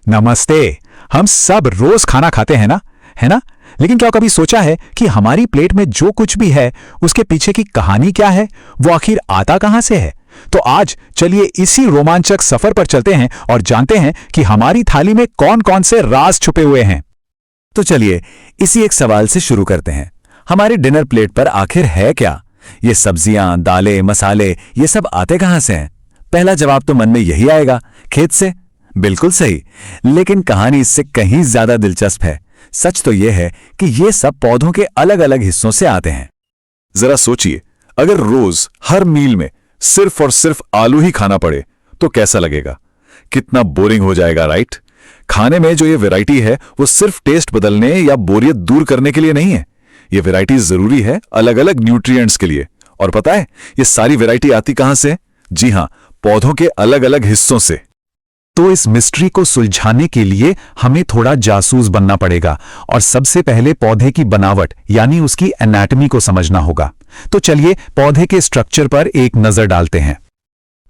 नमस्ते। हम सब रोज खाना खाते हैं ना, है ना? लेकिन क्या कभी सोचा है कि हमारी प्लेट में जो कुछ भी है उसके पीछे की कहानी क्या है, वो आखिर आता कहां से है? तो आज चलिए इसी रोमांचक सफर पर चलते हैं और जानते हैं कि हमारी थाली में कौन कौन से राज छुपे हुए हैं। तो चलिए इसी एक सवाल से शुरू करते हैं। हमारी डिनर प्लेट पर आखिर है क्या? ये सब्जियां, दालें, मसाले, ये सब आते कहां से हैं? पहला जवाब तो मन में यही आएगा, खेत से। बिल्कुल सही। लेकिन कहानी इससे कहीं ज्यादा दिलचस्प है। सच तो यह है कि ये सब पौधों के अलग अलग हिस्सों से आते हैं। जरा सोचिए, अगर रोज हर मील में सिर्फ और सिर्फ आलू ही खाना पड़े तो कैसा लगेगा? कितना बोरिंग हो जाएगा, राइट? खाने में जो ये वैरायटी है वो सिर्फ टेस्ट बदलने या बोरियत दूर करने के लिए नहीं है। ये वैरायटी जरूरी है अलग अलग न्यूट्रिएंट्स के लिए। और पता है ये सारी वैरायटी आती कहां से? जी हां, पौधों के अलग अलग हिस्सों से। तो इस मिस्ट्री को सुलझाने के लिए हमें थोड़ा जासूस बनना पड़ेगा और सबसे पहले पौधे की बनावट यानी उसकी एनाटॉमी को समझना होगा। तो चलिए पौधे के स्ट्रक्चर पर एक नजर डालते हैं।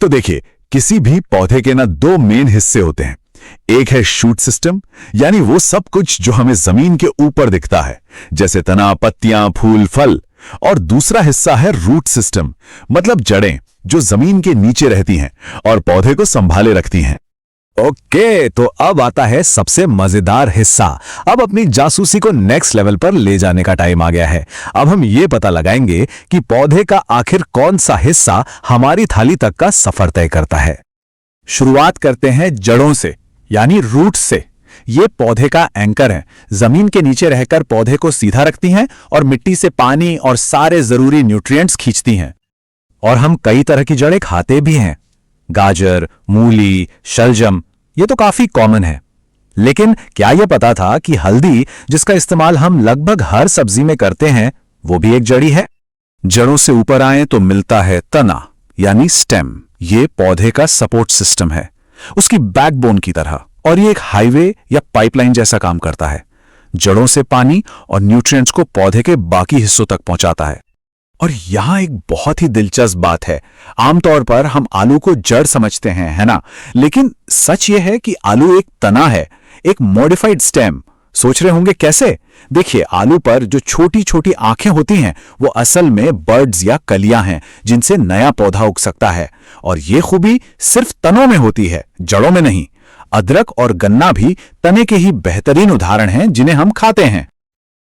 तो देखिए, किसी भी पौधे के ना दो मेन हिस्से होते हैं। एक है शूट सिस्टम, यानी वो सब कुछ जो हमें जमीन के ऊपर दिखता है, जैसे तना, पत्तियां, फूल, फल। और दूसरा हिस्सा है रूट सिस्टम, मतलब जड़ें जो जमीन के नीचे रहती हैं और पौधे को संभाले रखती हैं। ओके, तो अब आता है सबसे मजेदार हिस्सा। अब अपनी जासूसी को नेक्स्ट लेवल पर ले जाने का टाइम आ गया है। अब हम ये पता लगाएंगे कि पौधे का आखिर कौन सा हिस्सा हमारी थाली तक का सफर तय करता है। शुरुआत करते हैं जड़ों से यानी रूट से। ये पौधे का एंकर है, जमीन के नीचे रहकर पौधे को सीधा रखती हैं और मिट्टी से पानी और सारे जरूरी न्यूट्रिएंट्स खींचती हैं। और हम कई तरह की जड़ें खाते भी हैं, गाजर, मूली, शलजम, ये तो काफी कॉमन है। लेकिन क्या यह पता था कि हल्दी, जिसका इस्तेमाल हम लगभग हर सब्जी में करते हैं, वो भी एक जड़ी है? जड़ों से ऊपर आए तो मिलता है तना यानी स्टेम। ये पौधे का सपोर्ट सिस्टम है, उसकी बैकबोन की तरह। और ये एक हाईवे या पाइपलाइन जैसा काम करता है। जड़ों से पानी और न्यूट्रिएंट्स को पौधे के बाकी हिस्सों तक पहुंचाता है। और यहां एक बहुत ही दिलचस्प बात है। आमतौर पर हम आलू को जड़ समझते हैं, है ना? लेकिन सच यह है कि आलू एक तना है, एक मॉडिफाइड स्टेम। सोच रहे होंगे कैसे? देखिए, आलू पर जो छोटी छोटी आंखें होती हैं वो असल में बर्ड्स या कलियां हैं जिनसे नया पौधा उग सकता है। और ये खूबी सिर्फ तनों में होती है, जड़ों में नहीं। अदरक और गन्ना भी तने के ही बेहतरीन उदाहरण हैं जिन्हें हम खाते हैं।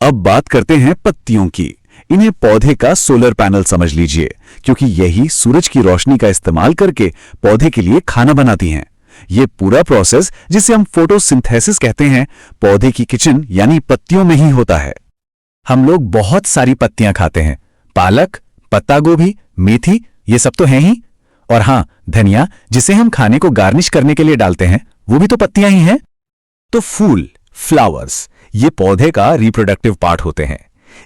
अब बात करते हैं पत्तियों की। इन्हें पौधे का सोलर पैनल समझ लीजिए, क्योंकि यही सूरज की रोशनी का इस्तेमाल करके पौधे के लिए खाना बनाती हैं। ये पूरा प्रोसेस, जिसे हम फोटोसिंथेसिस कहते हैं, पौधे की किचन यानी पत्तियों में ही होता है। हम लोग बहुत सारी पत्तियां खाते हैं, पालक, पत्ता गोभी, मेथी, ये सब तो हैं ही। और हां, धनिया, जिसे हम खाने को गार्निश करने के लिए डालते हैं, वो भी तो पत्तियां ही हैं। तो फूल, फ्लावर्स, ये पौधे का रिप्रोडक्टिव पार्ट होते हैं।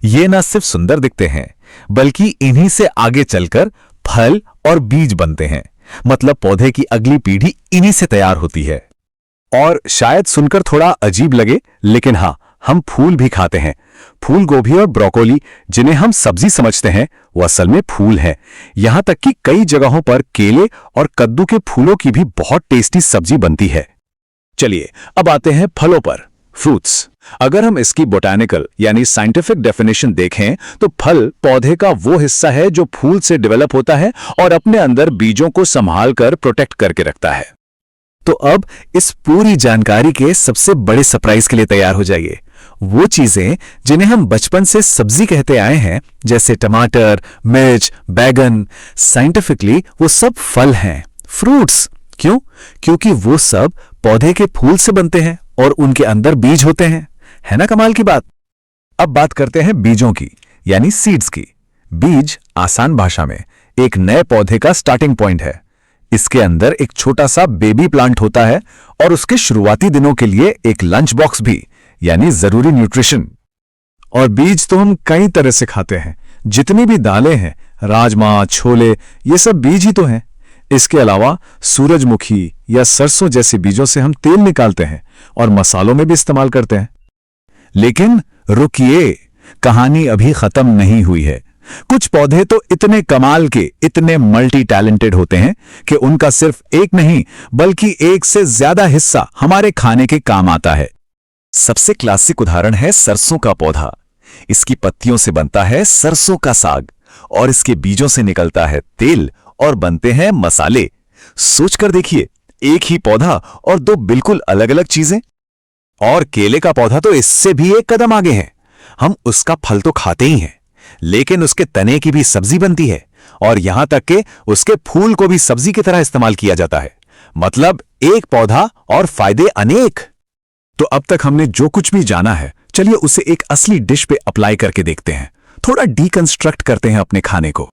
ये न सिर्फ सुंदर दिखते हैं, बल्कि इन्हीं से आगे चलकर फल और बीज बनते हैं। मतलब पौधे की अगली पीढ़ी इन्हीं से तैयार होती है। और शायद सुनकर थोड़ा अजीब लगे, लेकिन हाँ, हम फूल भी खाते हैं। फूल गोभी और ब्रोकोली, जिन्हें हम सब्जी समझते हैं, वो असल में फूल हैं। यहां तक कि कई जगहों पर केले और कद्दू के फूलों की भी बहुत टेस्टी सब्जी बनती है। चलिए अब आते हैं फलों पर, फ्रूट्स। अगर हम इसकी बोटैनिकल यानी साइंटिफिक डेफिनेशन देखें तो फल पौधे का वो हिस्सा है जो फूल से डेवलप होता है और अपने अंदर बीजों को संभाल कर प्रोटेक्ट करके रखता है। तो अब इस पूरी जानकारी के सबसे बड़े सरप्राइज के लिए तैयार हो जाइए। वो चीजें जिन्हें हम बचपन से सब्जी कहते आए हैं, जैसे टमाटर, मिर्च, बैगन, साइंटिफिकली वो सब फल हैं, फ्रूट्स। क्यों? क्योंकि वो सब पौधे के फूल से बनते हैं और उनके अंदर बीज होते हैं। है ना कमाल की बात? अब बात करते हैं बीजों की, यानी सीड्स की। बीज आसान भाषा में एक नए पौधे का स्टार्टिंग पॉइंट है। इसके अंदर एक छोटा सा बेबी प्लांट होता है और उसके शुरुआती दिनों के लिए एक लंच बॉक्स भी, यानी जरूरी न्यूट्रिशन। और बीज तो हम कई तरह से खाते हैं। जितनी भी दालें हैं, राजमा, छोले, ये सब बीज ही तो हैं। इसके अलावा सूरजमुखी या सरसों जैसे बीजों से हम तेल निकालते हैं और मसालों में भी इस्तेमाल करते हैं। लेकिन रुकिए, कहानी अभी खत्म नहीं हुई है। कुछ पौधे तो इतने कमाल के, इतने मल्टी टैलेंटेड होते हैं कि उनका सिर्फ एक नहीं बल्कि एक से ज्यादा हिस्सा हमारे खाने के काम आता है। सबसे क्लासिक उदाहरण है सरसों का पौधा। इसकी पत्तियों से बनता है सरसों का साग और इसके बीजों से निकलता है तेल और बनते हैं मसाले। सोचकर देखिए, एक ही पौधा और दो बिल्कुल अलग अलग चीजें। और केले का पौधा तो इससे भी एक कदम आगे है। हम उसका फल तो खाते ही हैं, लेकिन उसके तने की भी सब्जी बनती है और यहां तक कि उसके फूल को भी सब्जी की तरह इस्तेमाल किया जाता है। मतलब एक पौधा और फायदे अनेक। तो अब तक हमने जो कुछ भी जाना है, चलिए उसे एक असली डिश पे अप्लाई करके देखते हैं। थोड़ा डीकंस्ट्रक्ट करते हैं अपने खाने को।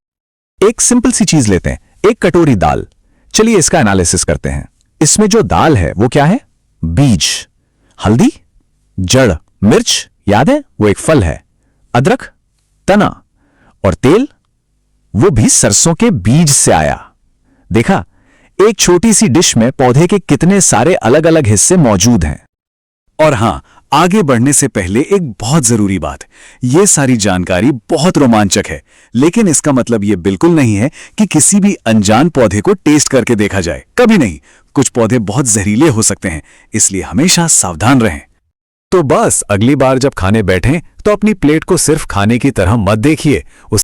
एक सिंपल सी चीज लेते हैं, एक कटोरी दाल। चलिए इसका एनालिसिस करते हैं। इसमें जो दाल है वो क्या है? बीज। हल्दी, जड़। मिर्च, याद है वो एक फल है। अदरक, तना। और तेल, वो भी सरसों के बीज से आया। देखा, एक छोटी सी डिश में पौधे के कितने सारे अलग अलग हिस्से मौजूद हैं। और हां, आगे बढ़ने से पहले एक बहुत जरूरी बात। यह सारी जानकारी बहुत रोमांचक है, लेकिन इसका मतलब यह बिल्कुल नहीं है कि किसी भी अनजान पौधे को टेस्ट करके देखा जाए। कभी नहीं। कुछ पौधे बहुत जहरीले हो सकते हैं, इसलिए हमेशा सावधान रहें। तो बस अगली बार जब खाने बैठें तो अपनी प्लेट को सिर्फ खाने की तरह मत देखिए,